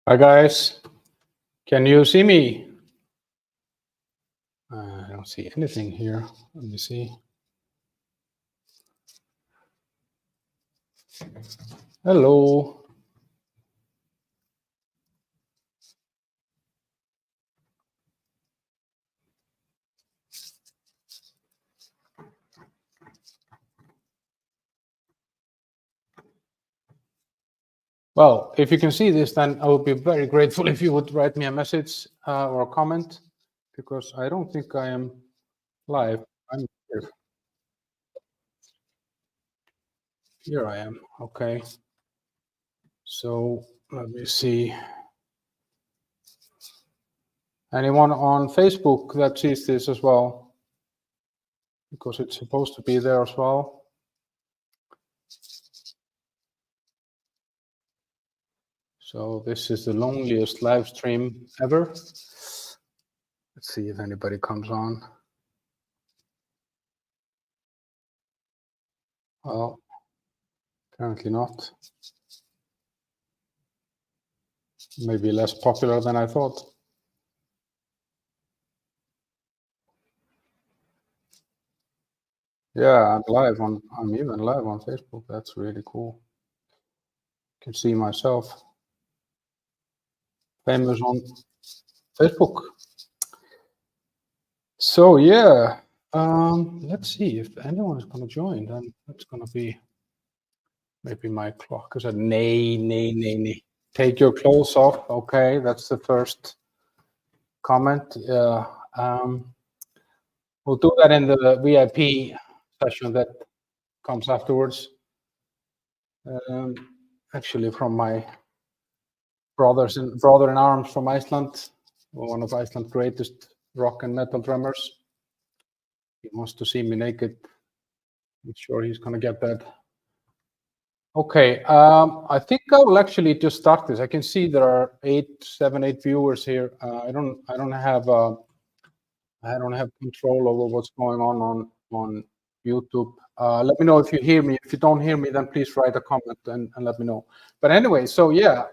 Hi guys, can you see me? I don't see anything here. Let me see. Hello. Well, if you can see this, then I would be very grateful if you would write me a message or a comment, because I don't think I am live. I'm here. Here I am. Okay. So let me see. Anyone on Facebook that sees this as well? Because it's supposed to be there as well. So this is the loneliest live stream ever. Let's see if anybody comes on. Well, apparently not. Maybe less popular than I thought. Yeah, I'm even live on Facebook. That's really cool. I can see myself famous on Facebook. So yeah, let's see if anyone is going to join. Then that's going to be maybe my clock is at nay. Take your clothes off. Okay, that's the first comment. We'll do that in the VIP session that comes afterwards. Actually, from my brother in arms from Iceland, one of Iceland's greatest rock and metal drummers. He wants to see me naked. I'm sure he's going to get that. Okay, I think I will actually just start this. I can see there are 8 viewers here. I don't have control over what's going on YouTube. Let me know if you hear me. If you don't hear me, then please write a comment and let me know. But anyway, so yeah,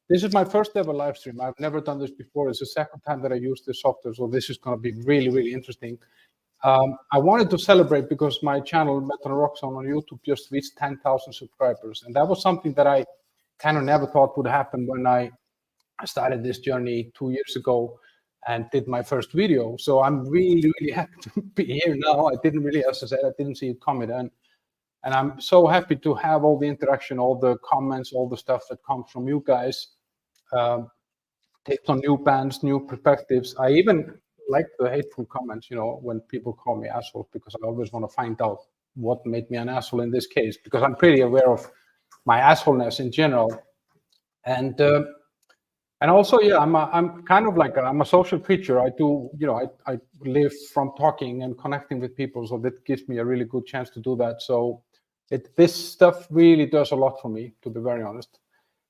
this is my first ever live stream. I've never done this before. It's the second time that I use this software, so this is going to be really, really interesting. I wanted to celebrate because my channel, Metal Rock Zone on YouTube, just reached 10,000 subscribers. And that was something that I kind of never thought would happen when I started this journey 2 years ago and did my first video. So I'm really, really happy to be here now. I didn't really, as I said, I didn't see it coming. And I'm so happy to have all the interaction, all the comments, all the stuff that comes from you guys. Takes on new bands, new perspectives. I even like the hateful comments, when people call me assholes, because I always want to find out what made me an asshole in this case, because I'm pretty aware of my assholeness in general. And also, yeah, I'm kind of like I'm a social creature. I do, I live from talking and connecting with people, so that gives me a really good chance to do that. So this stuff really does a lot for me, to be very honest.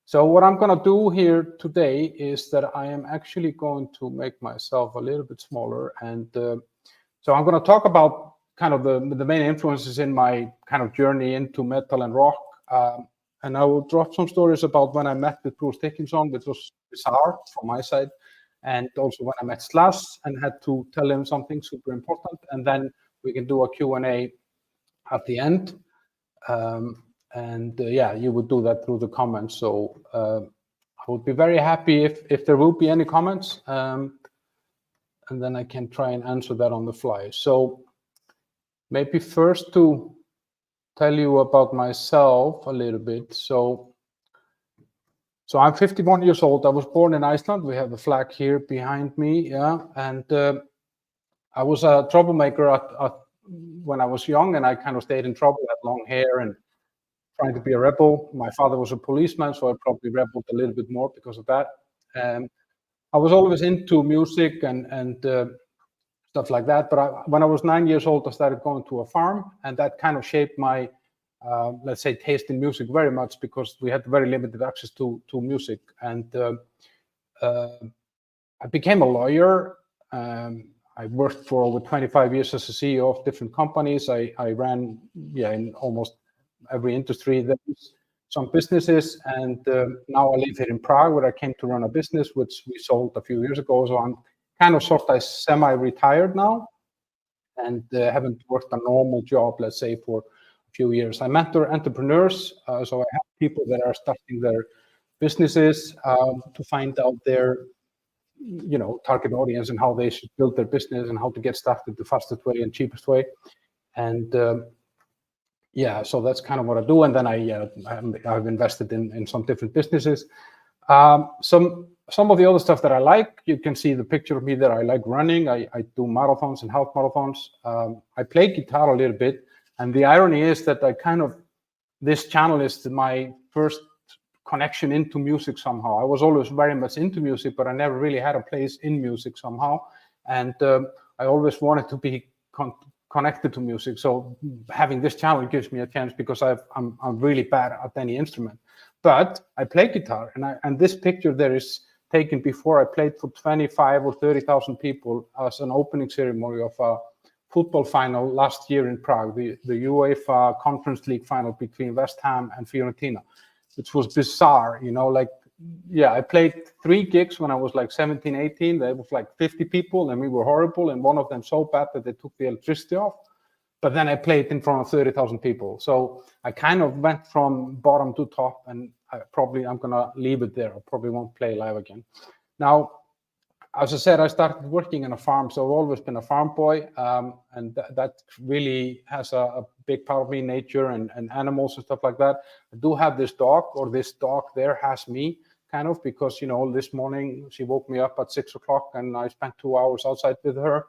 So what I'm going to do here today is that I am actually going to make myself a little bit smaller. And so I'm going to talk about kind of the main influences in my kind of journey into metal and rock. And I will drop some stories about when I met with Bruce Dickinson, which was bizarre from my side. And also when I met Slash and had to tell him something super important. And then we can do a Q&A at the end. Yeah, you would do that through the comments. So I would be very happy if there will be any comments, and then I can try and answer that on the fly. So maybe first to tell you about myself a little bit. So I'm 51 years old. I was born in Iceland. We have a flag here behind me, yeah. And I was a troublemaker when I was young, and I kind of stayed in trouble, had long hair and trying to be a rebel. My father was a policeman, so I probably rebelled a little bit more because of that. I was always into music and stuff like that. But when I was 9 years old, I started going to a farm, and that kind of shaped my, let's say, taste in music very much, because we had very limited access to music. And I became a lawyer. I worked for over 25 years as a CEO of different companies. I ran, in almost every industry that is. some businesses, and now I live here in Prague, where I came to run a business, which we sold a few years ago. So I'm kind of sort of semi-retired now, and haven't worked a normal job, let's say, for a few years. I mentor entrepreneurs, so I help people that are starting their businesses to find out their target audience and how they should build their business and how to get started the fastest way and cheapest way. And yeah, so that's kind of what I do. And then I've invested in some different businesses. Some of the other stuff that I like, you can see the picture of me there. I like running. I do marathons and half marathons. I play guitar a little bit. And the irony is that this channel is my first connection into music somehow. I was always very much into music, but I never really had a place in music somehow. And I always wanted to be connected to music. So having this channel gives me a chance, because I'm really bad at any instrument. But I play guitar, and this picture there is taken before I played for 25 or 30,000 people as an opening ceremony of a football final last year in Prague, the UEFA Conference League final between West Ham and Fiorentina, which was bizarre, I played 3 gigs when I was like 17, 18. There was like 50 people, and we were horrible, and one of them so bad that they took the electricity off. But then I played in front of 30,000 people. So I kind of went from bottom to top, and I'm going to leave it there. I probably won't play live again. Now, as I said, I started working in a farm, so I've always been a farm boy, and that really has a big part of me, nature and animals and stuff like that. I do have this dog, or this dog there has me, kind of, because, this morning she woke me up at 6 o'clock, and I spent 2 hours outside with her.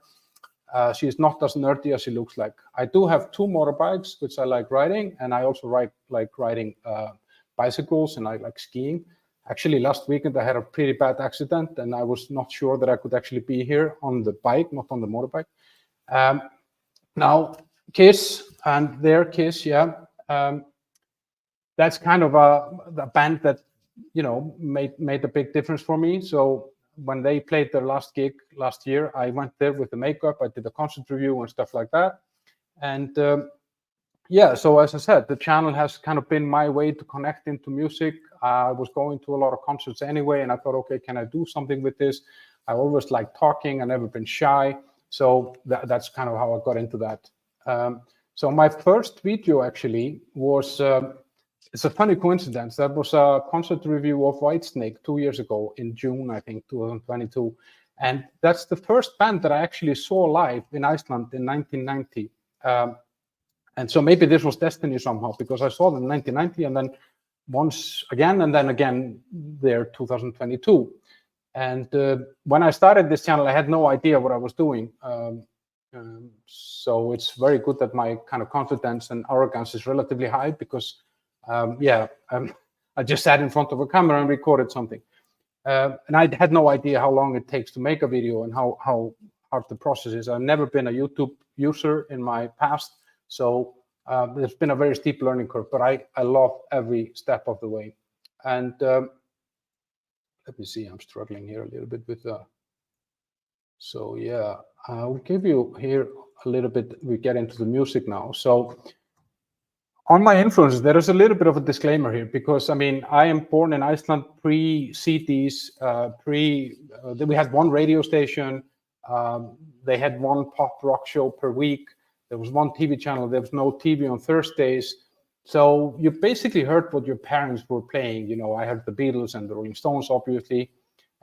She's not as nerdy as she looks like. I do have 2 motorbikes, which I like riding, and I also like riding bicycles, and I like skiing. Actually, last weekend I had a pretty bad accident, and I was not sure that I could actually be here on the bike, not on the motorbike. Now, Kiss and their Kiss, that's kind of the band that made a big difference for me. So when they played their last gig last year, I went there with the makeup. I did a concert review and stuff like that. And so as I said, the channel has kind of been my way to connect into music. I was going to a lot of concerts anyway, and I thought, okay, can I do something with this? I always liked talking. I've never been shy. So that's kind of how I got into that. So my first video actually was, it's a funny coincidence. That was a concert review of Whitesnake 2 years ago in June, I think, 2022. And that's the first band that I actually saw live in Iceland in 1990. And so maybe this was destiny somehow, because I saw them in 1990 and then once again, and then again there 2022. And when I started this channel, I had no idea what I was doing. So it's very good that my kind of confidence and arrogance is relatively high, because I just sat in front of a camera and recorded something. And I had no idea how long it takes to make a video and how hard the process is. I've never been a YouTube user in my past. So there's been a very steep learning curve, but I love every step of the way. And let me see, I'm struggling here a little bit with so yeah, I'll give you here a little bit, we get into the music now. So on my influences, there is a little bit of a disclaimer here, because I mean, I am born in Iceland pre-CDs, we had one radio station, they had one pop rock show per week. There was one TV channel. There was no TV on Thursdays. So you basically heard what your parents were playing. I heard the Beatles and the Rolling Stones, obviously,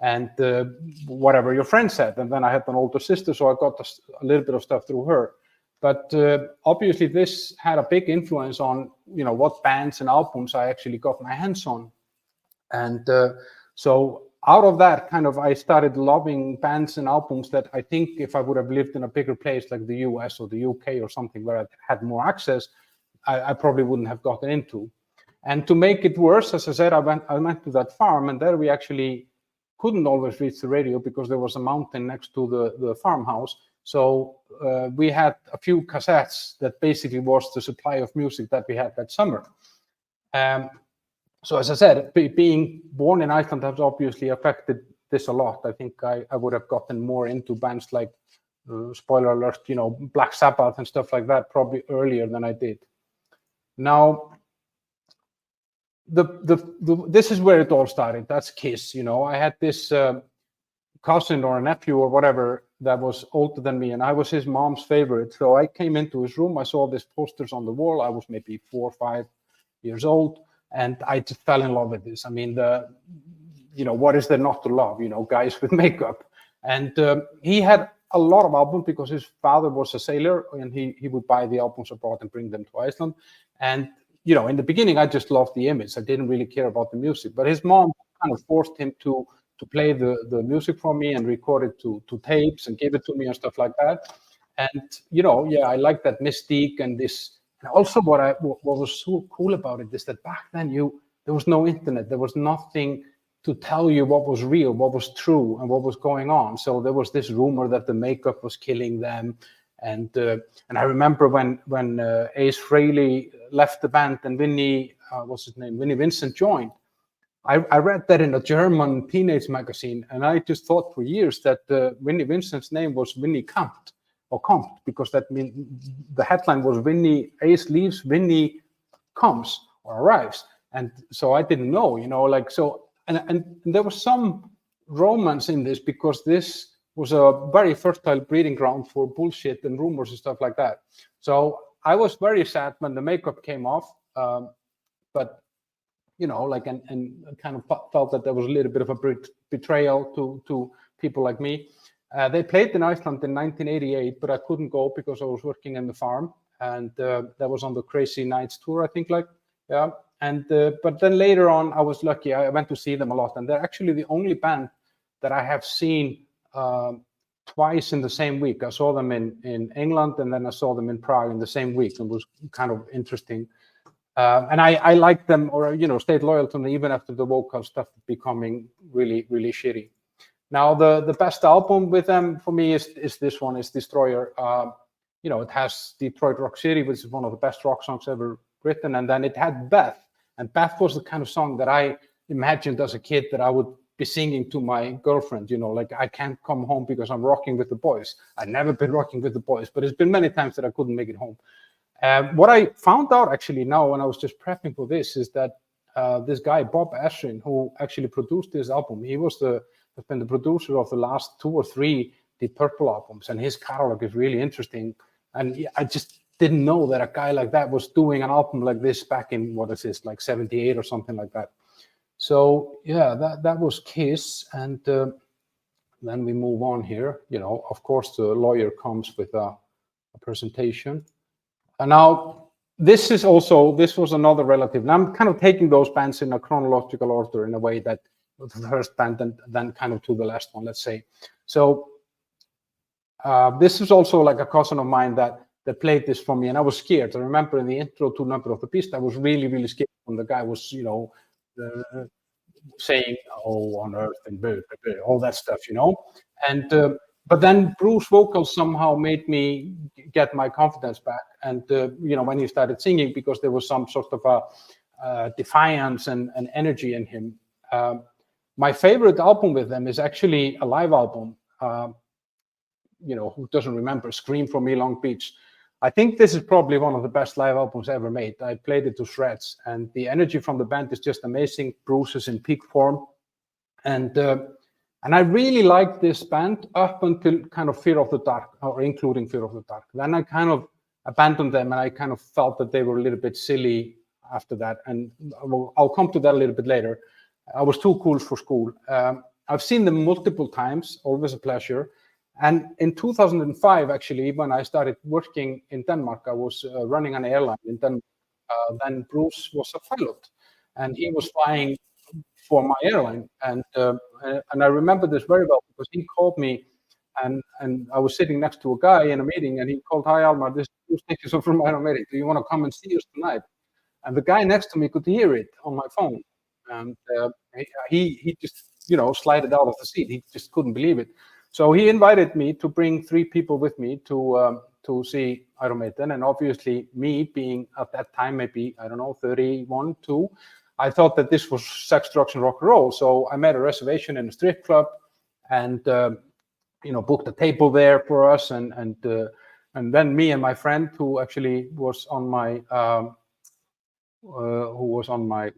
and whatever your friend said. And then I had an older sister, so I got a little bit of stuff through her. But obviously this had a big influence on, what bands and albums I actually got my hands on. And so out of that, kind of, I started loving bands and albums that I think if I would have lived in a bigger place like the US or the UK or something where I had more access, I probably wouldn't have gotten into. And to make it worse, as I said, I went to that farm, and there we actually couldn't always reach the radio because there was a mountain next to the farmhouse. So we had a few cassettes that basically was the supply of music that we had that summer. So as I said, being born in Iceland has obviously affected this a lot. I think I would have gotten more into bands like, spoiler alert, Black Sabbath and stuff like that probably earlier than I did. Now, this is where it all started. That's Kiss. You know, I had this cousin or a nephew or whatever that was older than me, and I was his mom's favorite. So I came into his room. I saw these posters on the wall. I was maybe 4 or 5 years old, and I just fell in love with this. I mean, what is there not to love? You know, guys with makeup. And he had a lot of albums because his father was a sailor, and he would buy the albums abroad and bring them to Iceland. And you know, in the beginning, I just loved the image. I didn't really care about the music, but his mom kind of forced him to play the music for me and record it to tapes and give it to me and stuff like that. And you know, yeah, I like that mystique and this. And also, what was so cool about it is that back then there was no internet. There was nothing to tell you what was real, what was true, and what was going on. So there was this rumor that the makeup was killing them. And I remember when Ace Frehley left the band and Vinnie, what's his name, Vinnie Vincent joined. I read that in a German teenage magazine, and I just thought for years that Vinnie Vincent's name was Vinnie Kampt, because that means the headline was Ace leaves, Vinnie comes or arrives. And so I didn't know, you know, like, so, and there was some romance in this because this was a very fertile breeding ground for bullshit and rumors and stuff like that. So I was very sad when the makeup came off, but you know, like, and kind of felt that there was a little bit of a betrayal to people like me. They played in Iceland in 1988, but I couldn't go because I was working in the farm, and that was on the Crazy Nights tour, I think, like, yeah. And but then later on, I was lucky. I went to see them a lot, and they're actually the only band that I have seen twice in the same week. I saw them in England, and then I saw them in Prague in the same week. It was kind of interesting. And I liked them, or, you know, stayed loyal to them even after the vocal stuff becoming really, really shitty. Now, the best album with them for me is this one, is Destroyer. You know, it has Detroit Rock City, which is one of the best rock songs ever written. And then it had Beth. And Beth was the kind of song that I imagined as a kid that I would be singing to my girlfriend, you know, like, I can't come home because I'm rocking with the boys. I've never been rocking with the boys, but it's been many times that I couldn't make it home. What I found out actually now when I was just prepping for this is that this guy, Bob Ezrin, who actually produced this album, he has been the producer of the last 2 or 3 Deep Purple albums, and his catalog is really interesting. And I just didn't know that a guy like that was doing an album like this back in, what is this, like 78 or something like that. So yeah, that was Kiss. And then we move on here. You know, of course, the lawyer comes with a presentation. And now this was another relative. And I'm kind of taking those bands in a chronological order in a way that the first band and then kind of to the last one, let's say. So this is also like a cousin of mine that played this for me, and I was scared. I remember in the intro to Number of the Beast, I was really, really scared when the guy was, you know, saying, "Oh, on Earth," and all that stuff, you know. And but then Bruce vocals somehow made me get my confidence back. And you know, when he started singing, because there was some sort of a defiance and energy in him. My favorite album with them is actually a live album. You know, who doesn't remember Scream for Me, Long Beach? I think this is probably one of the best live albums ever made. I played it to shreds, and the energy from the band is just amazing. Bruce is in peak form, and I really liked this band up until kind of Fear of the Dark, or including Fear of the Dark. Then I kind of abandoned them, and I kind of felt that they were a little bit silly after that. And I'll come to that a little bit later. I was too cool for school. I've seen them multiple times, always a pleasure. And in 2005, actually, when I started working in Denmark, I was running an airline in Denmark. Then Bruce was a pilot, and he was flying for my airline. And I remember this very well because he called me, and I was sitting next to a guy in a meeting, and he called, "Hi, Almar, this is Bruce Dickinson from Iron Maiden. Do you want to come and see us tonight?" And the guy next to me could hear it on my phone. And he just, you know, slided out of the seat. He just couldn't believe it. So he invited me to bring 3 people with me to see Iron Maiden. And obviously, me being at that time, maybe, I don't know, 31, 2, I thought that this was sex, drugs, and rock and roll. So I made a reservation in a strip club, and you know, booked a table there for us. And then me and my friend, who actually was on my who was on my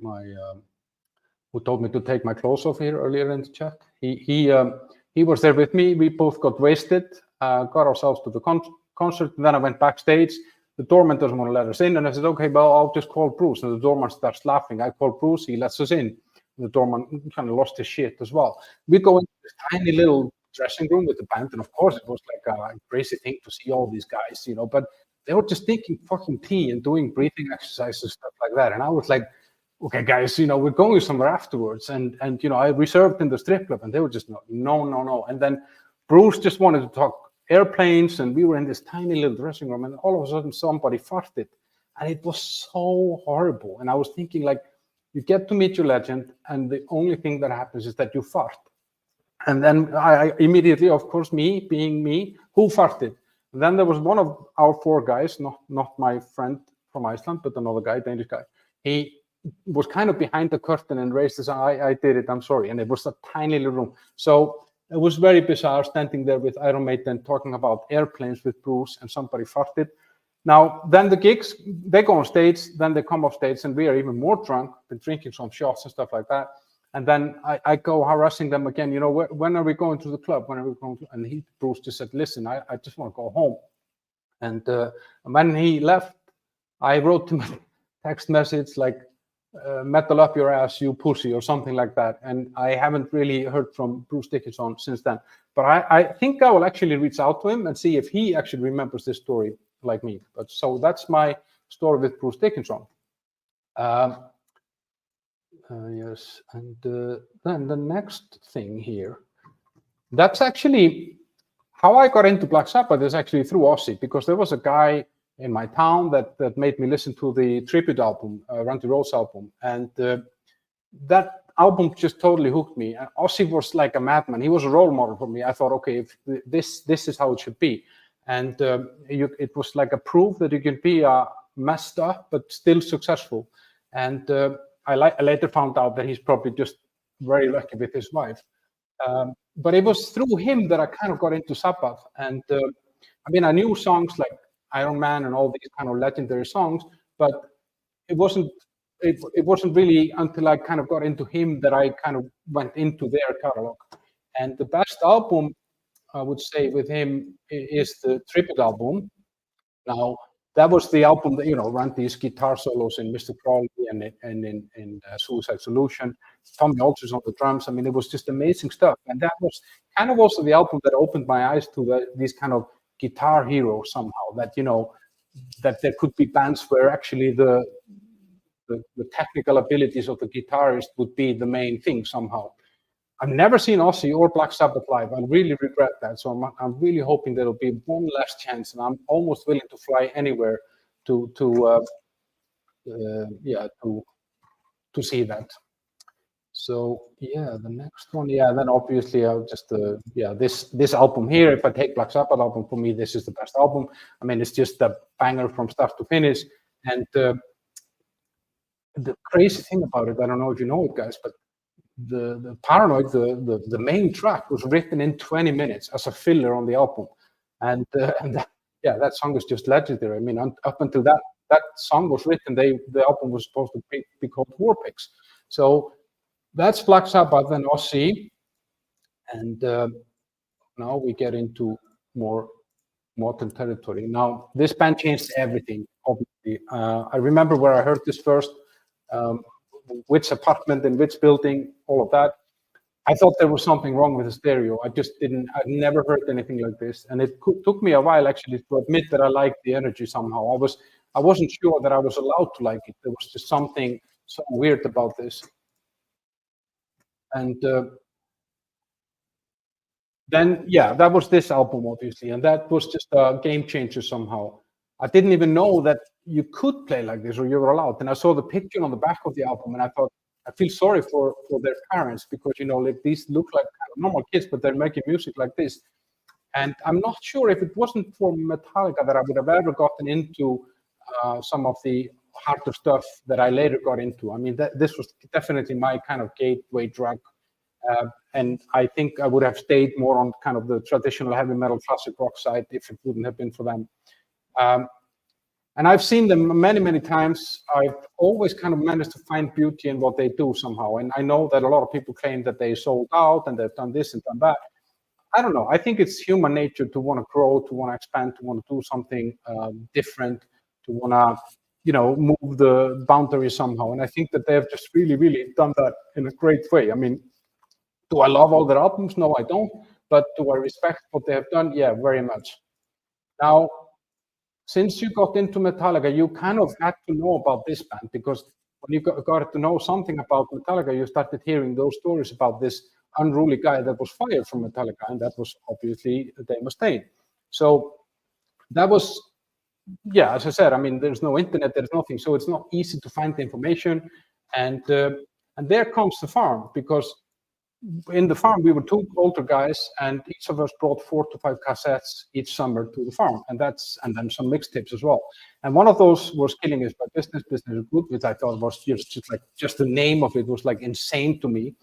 who told me to take my clothes off here earlier in the chat. He was there with me. We both got wasted, got ourselves to the concert. And then I went backstage. The doorman doesn't want to let us in, and I said, "Okay, well, I'll just call Bruce." And the doorman starts laughing. I call Bruce. He lets us in. The doorman kind of lost his shit as well. We go into this tiny little dressing room with the band, and of course, it was like a crazy thing to see all these guys, you know. But they were just drinking fucking tea and doing breathing exercises and stuff like that. And I was like, okay, guys, you know, we're going somewhere afterwards. And you know, I reserved in the strip club, and they were just no. And then Bruce just wanted to talk airplanes, and we were in this tiny little dressing room, and all of a sudden somebody farted, and it was so horrible. And I was thinking, like, you get to meet your legend, and the only thing that happens is that you fart. And then I immediately, of course, me being me, who farted? And then there was one of our four guys, not my friend from Iceland, but another guy, Danish guy. He was kind of behind the curtain and raised his eye. I did it, I'm sorry. And it was a tiny little room. So it was very bizarre standing there with Iron Maiden talking about airplanes with Bruce, and somebody farted. Now, then the gigs, they go on stage, then they come off stage, and we are even more drunk, been drinking some shots and stuff like that. And then I go harassing them again, you know, when are we going to the club? When are we going to? And Bruce just said, listen, I just want to go home. And when he left, I wrote him a text message like, metal up your ass, you pussy, or something like that. And I haven't really heard from Bruce Dickinson since then. But I think I will actually reach out to him and see if he actually remembers this story like me. But so that's my story with Bruce Dickinson. Yes, and then the next thing here, that's actually how I got into Black Sabbath, is actually through Ozzy, because there was a guy in my town that made me listen to the tribute album, Randy Rhoads album, and that album just totally hooked me. And Ozzy was like a madman. He was a role model for me. I thought, okay, if this is how it should be. And it was like a proof that you can be messed up but still successful. And I later found out that he's probably just very lucky with his wife. But it was through him that I kind of got into Sabbath. And I mean, I knew songs like Iron Man and all these kind of legendary songs, but it wasn't really until I kind of got into him that I kind of went into their catalog. And the best album, I would say, with him is the tribute album. Now, that was the album that, you know, Randy's guitar solos in Mr. Crawley and in Suicide Solution. Tommy Aldridge on the drums. I mean, it was just amazing stuff. And that was kind of also the album that opened my eyes to these kind of guitar heroes somehow, that, you know, that there could be bands where actually the technical abilities of the guitarist would be the main thing somehow. I've never seen Ozzy or Black Sabbath live. I really regret that. So I'm really hoping there'll be one last chance, and I'm almost willing to fly anywhere to see that. So yeah, the next one, yeah. Then obviously I'll just this album here. If I take Black Sabbath album, for me this is the best album. I mean, it's just a banger from start to finish. And the crazy thing about it, I don't know if you know it, guys, but the Paranoid, the main track was written in 20 minutes as a filler on the album, and that song is just legendary. I mean, up until that song was written, the album was supposed to be called War Pigs. So that's Black Sabbath and Ozzy, and now we get into more modern territory. Now this band changed everything. Obviously, I remember where I heard this first. Which apartment in which building, all of that. I thought there was something wrong with the stereo. I'd never heard anything like this. And it took me a while actually to admit that I liked the energy somehow. I wasn't sure that I was allowed to like it. There was just something so weird about this. And then, yeah, that was this album, obviously. And that was just a game changer somehow. I didn't even know that you could play like this, or you were allowed. And I saw the picture on the back of the album, and I thought, I feel sorry for their parents, because, you know, like, these look like kind of normal kids, but they're making music like this. And I'm not sure if it wasn't for Metallica that I would have ever gotten into some of the harder stuff that I later got into. I mean, this was definitely my kind of gateway drug. And I think I would have stayed more on kind of the traditional heavy metal classic rock side if it wouldn't have been for them. And I've seen them many times. I've always kind of managed to find beauty in what they do somehow. And I know that a lot of people claim that they sold out and they've done this and done that. I don't know. I think it's human nature to want to grow, to want to expand, to want to do something different, to want to, move the boundaries somehow. And I think that they have just really done that in a great way. I mean, do I love all their albums? No, I don't. But do I respect what they have done? Yeah, very much. Now, since you got into Metallica, you kind of had to know about this band, because when you got to know something about Metallica, you started hearing those stories about this unruly guy that was fired from Metallica, and that was obviously Dave Mustaine. So that was, yeah, as I said, I mean, there's no internet, there's nothing, so it's not easy to find the information. And there comes the farm, because in the farm we were two older guys, and each of us brought 4 to 5 cassettes each summer to the farm, and then some mixtapes as well. And one of those was Killing Is My Business, Business Is Good, which I thought was just the name of it was like insane to me.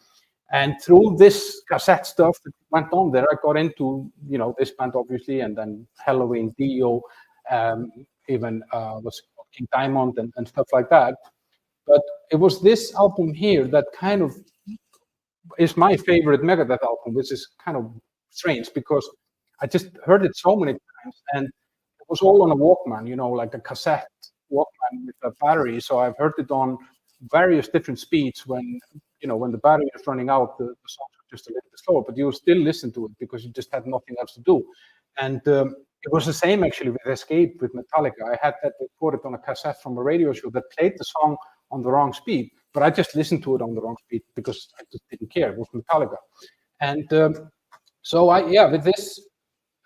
And through this cassette stuff that went on there, I got into, this band obviously, and then Halloween, Dio, even King Diamond and stuff like that. But it was this album here that kind of is my favorite Megadeth album, which is kind of strange because I just heard it so many times, and it was all on a Walkman, like a cassette Walkman with a battery. So I've heard it on various different speeds. When the battery is running out, the songs are just a little bit slower, but you still listen to it because you just had nothing else to do. And it was the same actually with Escape with Metallica. I had that recorded on a cassette from a radio show that played the song on the wrong speed, but I just listened to it on the wrong speed because I just didn't care. It was Metallica. And with this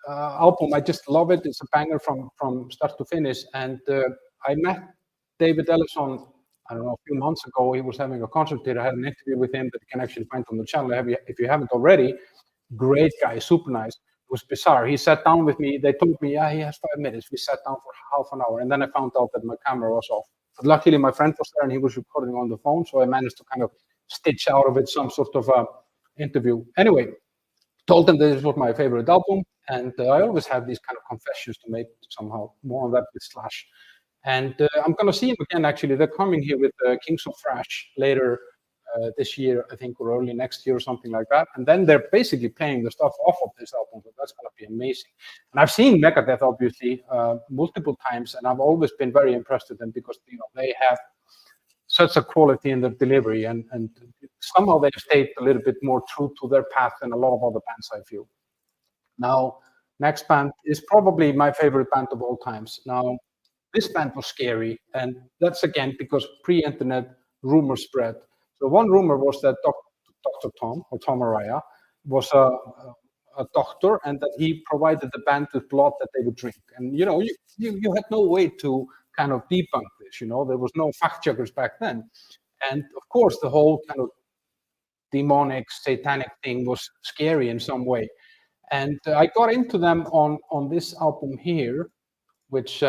album, I just love it. It's a banger from start to finish. And I met David Ellison, I don't know, a few months ago. He was having a concert here. I had an interview with him that you can actually find on the channel if you haven't already. Great guy, super nice. It was bizarre. He sat down with me. They told me, yeah, he has 5 minutes. We sat down for half an hour, and then I found out that my camera was off. But luckily, my friend was there, and he was recording on the phone, so I managed to kind of stitch out of it some sort of interview. Anyway, told them that this was my favorite album, and I always have these kind of confessions to make somehow. More on that with Slash. And I'm going to see him again, actually. They're coming here with Kings of Thrash later this year, I think, or early next year or something like that. And then they're basically playing the stuff off of this album. So that's going to be amazing. And I've seen Megadeth, obviously, multiple times, and I've always been very impressed with them because, they have such a quality in their delivery. And somehow they've stayed a little bit more true to their path than a lot of other bands, I feel. Now, next band is probably my favorite band of all times. Now, this band was scary, and that's again because pre-internet rumors spread. So one rumor was that Dr. Tom, or Tom Araya, was a doctor, and that he provided the band with blood that they would drink. And you had no way to kind of debunk this. There was no fact checkers back then, and of course the whole kind of demonic, satanic thing was scary in some way. And I got into them on this album here, which.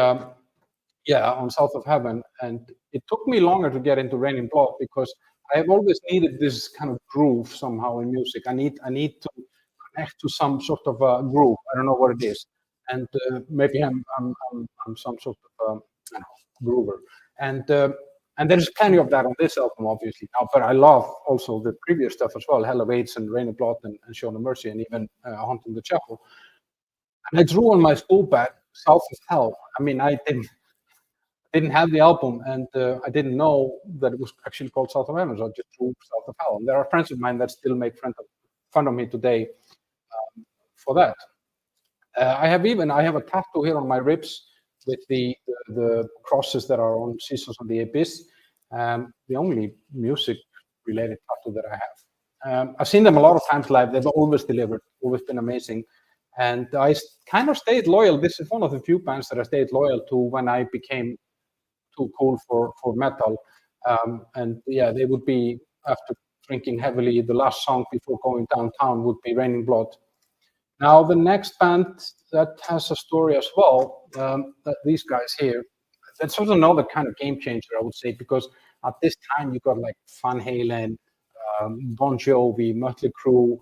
On South of Heaven, and it took me longer to get into Raining Blood because I have always needed this kind of groove somehow in music. I need to connect to some sort of a groove. I don't know what it is, and maybe I'm some sort of groover. And there's plenty of that on this album, obviously. Now, but I love also the previous stuff as well: Hell Awaits and Rain of Blood and Show No Mercy, and even Haunting the Chapel. And I drew on my school bag South of Hell. I mean, I didn't have the album, and I didn't know that it was actually called South of Heaven, so I just drew South of Hell. And there are friends of mine that still make fun of me today for that. I have a tattoo here on my ribs with the crosses that are on Seasons on the Abyss. The only music-related tattoo that I have. I've seen them a lot of times live. They've always delivered, always been amazing. And I kind of stayed loyal. This is one of the few bands that I stayed loyal to when I became too cool for metal. They would be, after drinking heavily, the last song before going downtown would be Raining Blood. Now, the next band that has a story as well, that these guys here, that's also another kind of game changer, I would say, because at this time you got like Van Halen, Bon Jovi, Mötley Crüe,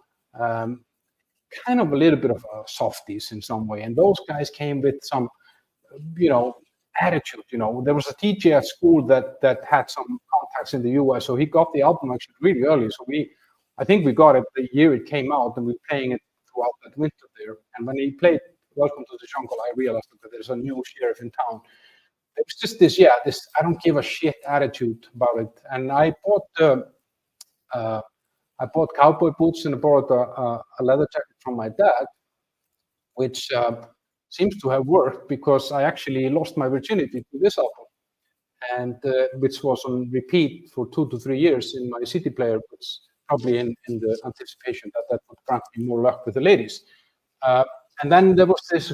kind of a little bit of softies in some way. And those guys came with some, attitude. There was a teacher at school that had some contacts in the US, so he got the album actually really early. So I think we got it the year it came out, and we were playing it throughout that winter there. And when he played Welcome to the Jungle, I realized that there's a new sheriff in town. It was just this I don't give a shit attitude about it. And I bought cowboy boots, and I bought a leather jacket from my dad, which seems to have worked, because I actually lost my virginity to this album, and which was on repeat for 2 to 3 years in my CD player, which probably in the anticipation that would grant me more luck with the ladies. And then there was this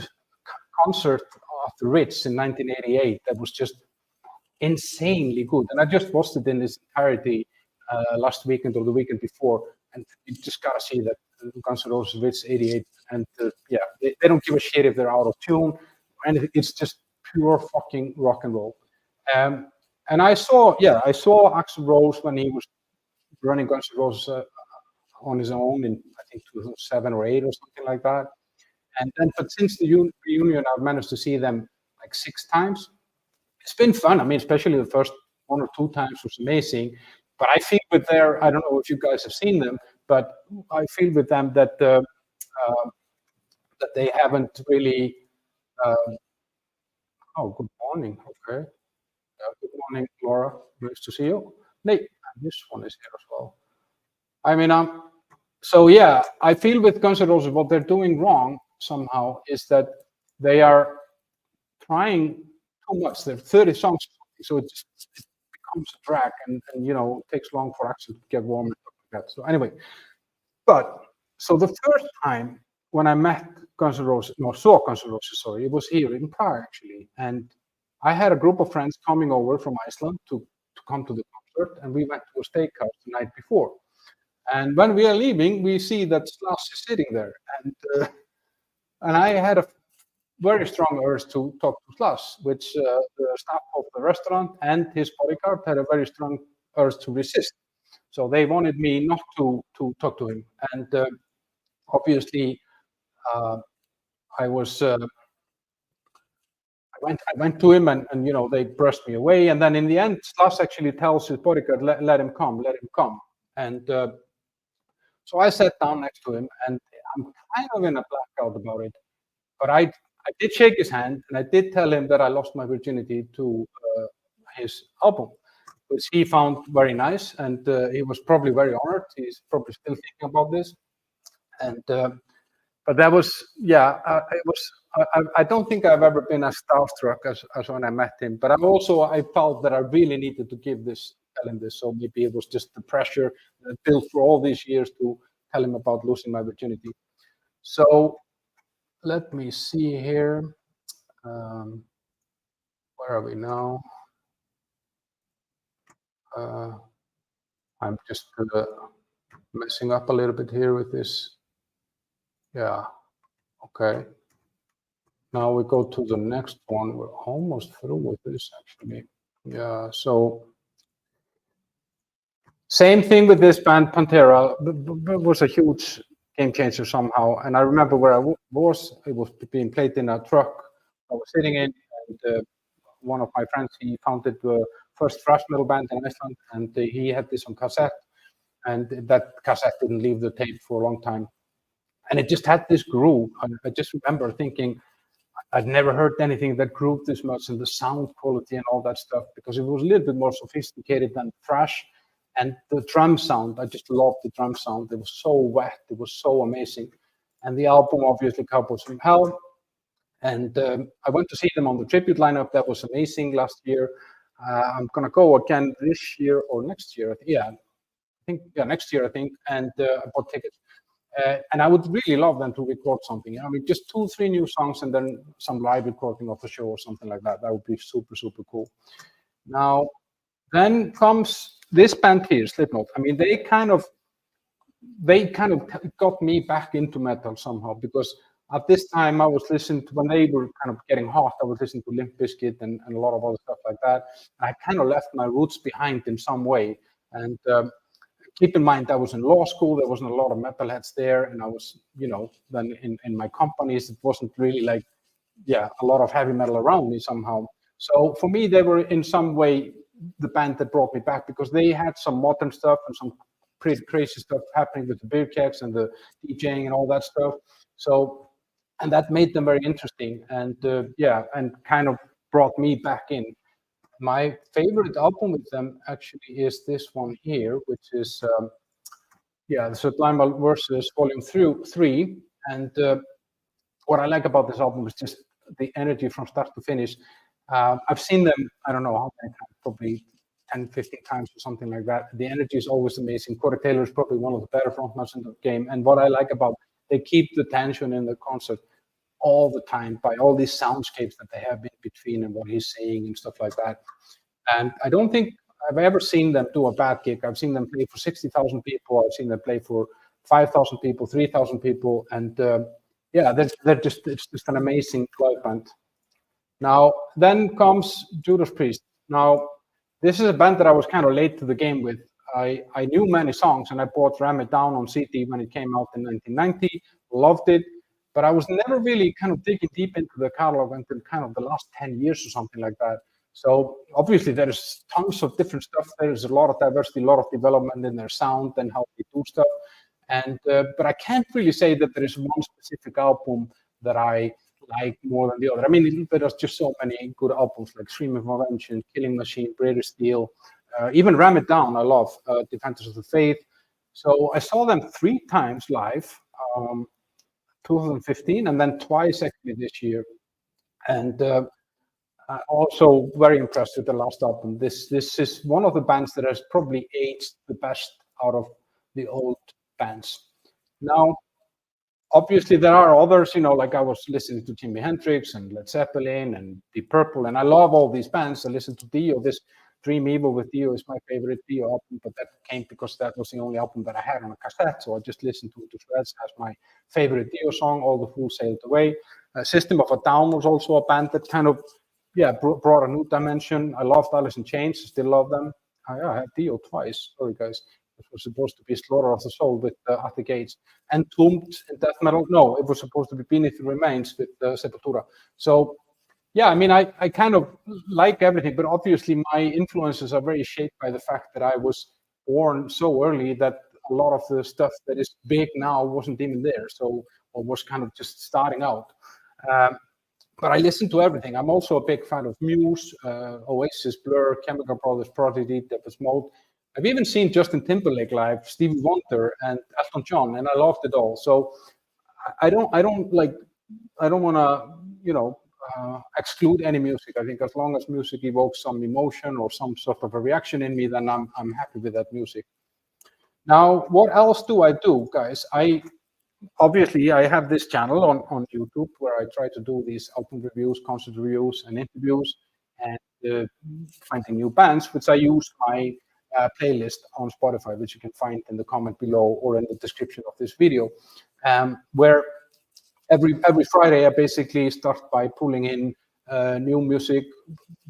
concert at the Ritz in 1988 that was just insanely good, and I just watched it in its entirety last weekend or the weekend before, and you just gotta see that Guns N' Roses Ritz '88, and they don't give a shit if they're out of tune, and it's just pure fucking rock and roll. And I saw Axl Rose when he was running Guns N' Roses on his own in, I think, 2007 or 8 or something like that. And then, but since the reunion, I've managed to see them like 6 times. It's been fun. I mean, especially the first 1 or 2 times was amazing. But I feel with I don't know if you guys have seen them, but I feel with them that they haven't really. Oh, good morning. Okay. Good morning, Laura. Nice to see you. Nate, this one is here as well. I mean, so yeah, I feel with Guns N' Roses, what they're doing wrong somehow is that they are trying too much. There are 30 songs, so it becomes a drag, and it takes long for Axl to get warm and stuff like that. So anyway, so the first time when I met Guns N' Roses, saw Guns N' Roses, sorry, it was here in Prague actually, and I had a group of friends coming over from Iceland to come to the concert, and we went to a steakhouse the night before. And when we are leaving, we see that Slash is sitting there, and I had a very strong urge to talk to Slash, which the staff of the restaurant and his bodyguard had a very strong urge to resist. So they wanted me not to talk to him, and obviously I went to him, and they brushed me away. And then in the end, Slash actually tells his bodyguard, let him come. And so I sat down next to him, and I'm kind of in a blackout about it. But I did shake his hand, and I did tell him that I lost my virginity to his album, which he found very nice, and he was probably very honored. He's probably still thinking about this. And but that was, it was. I don't think I've ever been as starstruck as when I met him. But I felt that I really needed to tell him this. So maybe it was just the pressure built for all these years to tell him about losing my virginity. So let me see here. Where are we now? I'm just messing up a little bit here with this. Yeah. Okay. Now we go to the next one. We're almost through with this, actually. Yeah. So same thing with this band, Pantera. It was a huge game changer somehow. And I remember where I was. It was being played in a truck I was sitting in, and one of my friends, he founded the first thrash metal band in Iceland, and he had this on cassette, and that cassette didn't leave the tape for a long time. And it just had this groove. I just remember thinking, I'd never heard anything that grooved this much, and the sound quality and all that stuff, because it was a little bit more sophisticated than thrash. And the drum sound, I just loved the drum sound. It was so wet. It was so amazing. And the album, obviously, Cowboys from Hell. And I went to see them on the tribute lineup. That was amazing last year. I'm going to go again this year or next year. Next year, I think. And I bought tickets. And I would really love them to record something. I mean, just 2-3 new songs and then some live recording of the show or something like that. That would be super, super cool. Now, then comes this band here, Slipknot. I mean, they kind of got me back into metal somehow, because at this time I was listening to, when they were kind of getting hot, I was listening to Limp Bizkit and a lot of other stuff like that. And I kind of left my roots behind in some way. And keep in mind, I was in law school. There wasn't a lot of metalheads there, and I was, then in my companies, it wasn't really like, a lot of heavy metal around me somehow. So for me, they were in some way the band that brought me back, because they had some modern stuff and some pretty crazy stuff happening with the beer kegs and the DJing and all that stuff. So, and that made them very interesting, and yeah, and kind of brought me back in. My favorite album with them actually is this one here, which is yeah, the Sublime Versus Volume 3. And what I like about this album is just the energy from start to finish. I've seen them, I don't know how many times, probably 10, 15 times or something like that. The energy is always amazing. Corey Taylor is probably one of the better frontmans in the game. And what I like about, they keep the tension in the concert all the time by all these soundscapes that they have in between and what he's saying and stuff like that. And I don't think I've ever seen them do a bad gig. I've seen them play for 60,000 people. I've seen them play for 5,000 people, 3,000 people. And yeah, it's just an amazing live band. Now, then comes Judas Priest. Now, this is a band that I was kind of late to the game with. I knew many songs, and I bought Ram It Down on CD when it came out in 1990, loved it, but I was never really kind of digging deep into the catalog until kind of the last 10 years or something like that. So obviously there's tons of different stuff. There's a lot of diversity, a lot of development in their sound and how they do stuff. And but I can't really say that there is one specific album that I like more than the other. I mean, there's just so many good albums like Stream of Invention, Killing Machine, British Steel, even Ram It Down. I love Defenders of the Faith. So I saw them 3 times live, 2015, and then twice actually this year. And also very impressed with the last album. This is one of the bands that has probably aged the best out of the old bands. Now, obviously there are others, you know, like I was listening to Jimi Hendrix and Led Zeppelin and Deep Purple, and I love all these bands. I listen to Dio. This Dream Evil with Dio is my favorite Dio album, but that came because that was the only album that I had on a cassette, so I just listened to it to shreds as my favorite Dio song. All the Fools Sailed Away. System of a Down was also a band that kind of, yeah, brought a new dimension. I loved Alice in Chains, still love them. I had Dio twice. Sorry, guys. It was supposed to be Slaughter of the Soul with At the Gates. And Entombed in death metal. No, it was supposed to be Beneath the Remains with Sepultura. So, yeah, I mean, I kind of like everything, but obviously my influences are very shaped by the fact that I was born so early that a lot of the stuff that is big now wasn't even there. So, or was kind of just starting out. But I listen to everything. I'm also a big fan of Muse, Oasis, Blur, Chemical Brothers, Prodigy, Depeche Mode. I've even seen Justin Timberlake live, Stevie Wonder, and Elton John, and I loved it all. So I don't want to, you know, exclude any music. I think as long as music evokes some emotion or some sort of a reaction in me, then I'm happy with that music. Now, what else do I do, guys? Obviously, I have this channel on YouTube where I try to do these album reviews, concert reviews, and interviews, and finding new bands, which I use my playlist on Spotify, which you can find in the comment below or in the description of this video, where every Friday I basically start by pulling in new music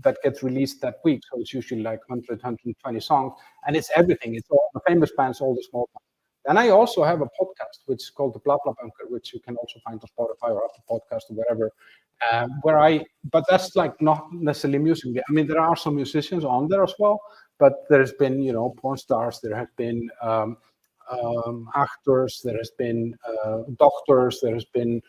that gets released that week. So it's usually like 100, 120 songs, and it's everything. It's all the famous bands, all the small bands. And I also have a podcast, which is called the Blah Blah Bunker, which you can also find on Spotify or Apple Podcast or wherever, but that's like not necessarily music. I mean, there are some musicians on there as well, but there's been, you know, porn stars, there have been actors, there has been doctors, there has been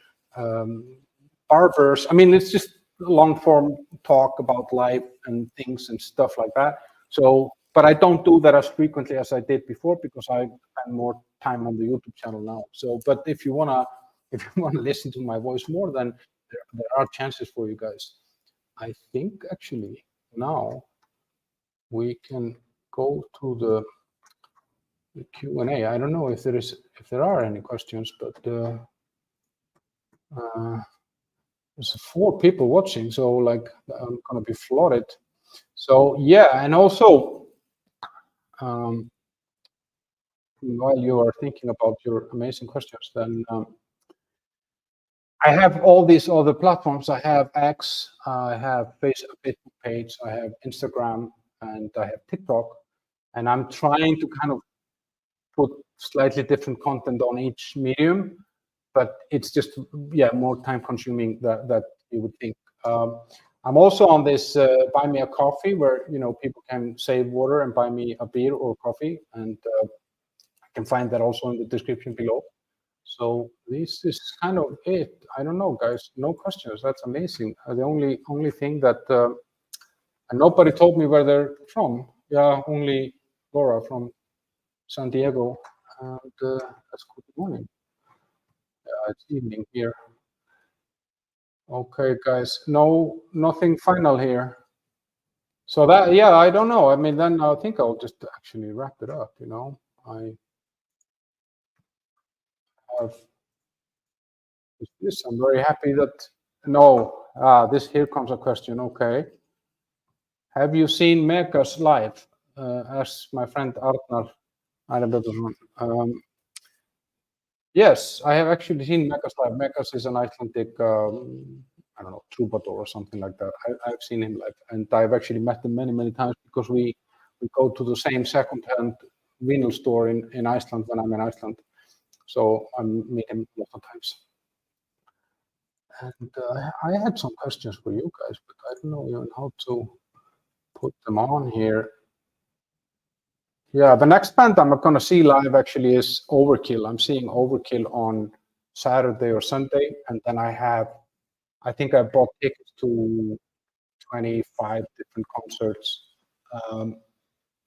barbers. I mean, it's just long form talk about life and things and stuff like that. So, but I don't do that as frequently as I did before because I spend more time on the YouTube channel now. So, but if you wanna listen to my voice more, then there are chances for you guys. I think actually now we can go to the Q&A. I don't know if there are any questions, but there's 4 people watching, so like I'm gonna be flooded. So yeah, and also while you are thinking about your amazing questions, then I have all these other platforms. I have X, I have Facebook page, I have Instagram, and I have TikTok, and I'm trying to kind of put slightly different content on each medium, but it's just, yeah, more time consuming that you would think. I'm also on this buy me a coffee where people can save water and buy me a beer or coffee, and I can find that also in the description below. So this is kind of it. I don't know, guys. No questions. That's amazing. The only thing that and nobody told me where they're from. Yeah, only Laura from San Diego. And that's good morning. It's evening here. Okay, guys. No, nothing final here. So that, yeah, I don't know. I mean, then I think I'll just actually wrap it up. I have this. I'm very happy that this here comes a question. Okay, have you seen Megas live? As my friend Arnar. Yes, I have actually seen Megas live. Megas is an Icelandic, I don't know, troubadour or something like that. I've seen him live, and I've actually met him many, many times because we go to the same second-hand vinyl store in Iceland when I'm in Iceland. So I meet him a lot of times. And I had some questions for you guys, but I don't know even how to put them on here. Yeah, the next band I'm going to see live actually is Overkill. I'm seeing Overkill on Saturday or Sunday, and then I think I bought tickets to 25 different concerts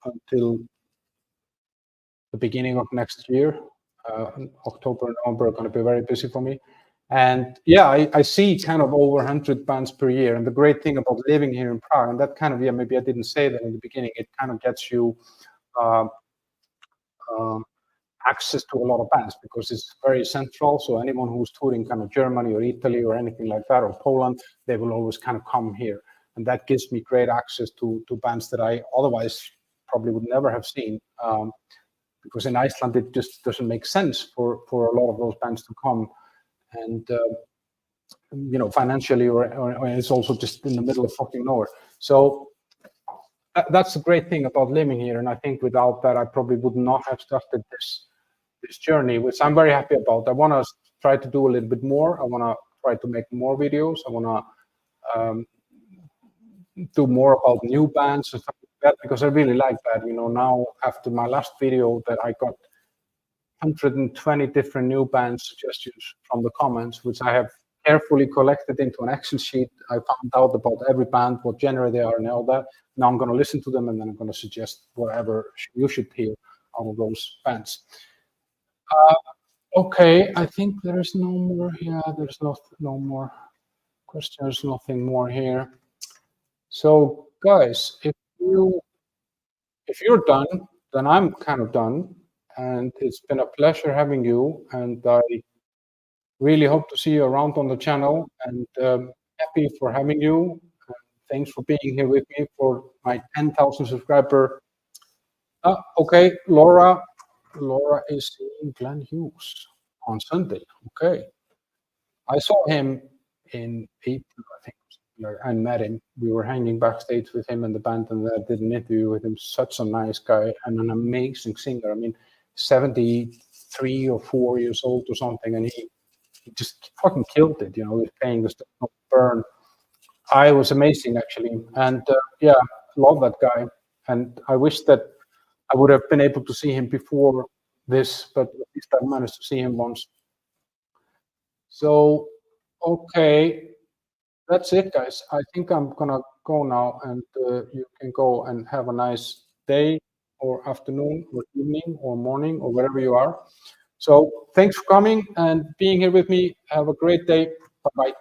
until the beginning of next year. October and November are going to be very busy for me. And yeah, I see kind of over 100 bands per year. And the great thing about living here in Prague, and that kind of, maybe I didn't say that in the beginning, it kind of gets you access to a lot of bands because it's very central. So anyone who's touring kind of Germany or Italy or anything like that, or Poland, they will always kind of come here. And that gives me great access to bands that I otherwise probably would never have seen. Because in Iceland, it just doesn't make sense for a lot of those bands to come. And, financially, or it's also just in the middle of fucking nowhere. So that's the great thing about living here. And I think without that, I probably would not have started this journey, which I'm very happy about. I want to try to do a little bit more. I want to try to make more videos. I want to do more about new bands and stuff like that, because I really like that. Now after my last video that I got 120 different new band suggestions from the comments, which I have carefully collected into an Excel sheet. I found out about every band, what genre they are and all that. Now I'm going to listen to them, and then I'm going to suggest whatever you should hear out of those bands. Okay, I think there is no more. Yeah, there's no more questions, nothing more here. So guys, if you're done, then I'm kind of done. And it's been a pleasure having you. And I really hope to see you around on the channel, and happy for having you. Thanks for being here with me for my 10,000 subscriber. Okay, Laura is in Glen Hughes on Sunday. Okay, I saw him in April, I think, and met him. We were hanging backstage with him and the band, and I did an interview with him. Such a nice guy and an amazing singer. I mean, 73 or 4 years old or something, and he just fucking killed it. He was playing the stuff on Burn. I was amazing, actually. And yeah, love that guy. And I wish that I would have been able to see him before this, but at least I managed to see him once. So, okay, that's it, guys. I think I'm gonna go now, and you can go and have a nice day or afternoon or evening or morning or wherever you are. So thanks for coming and being here with me. Have a great day. Bye-bye.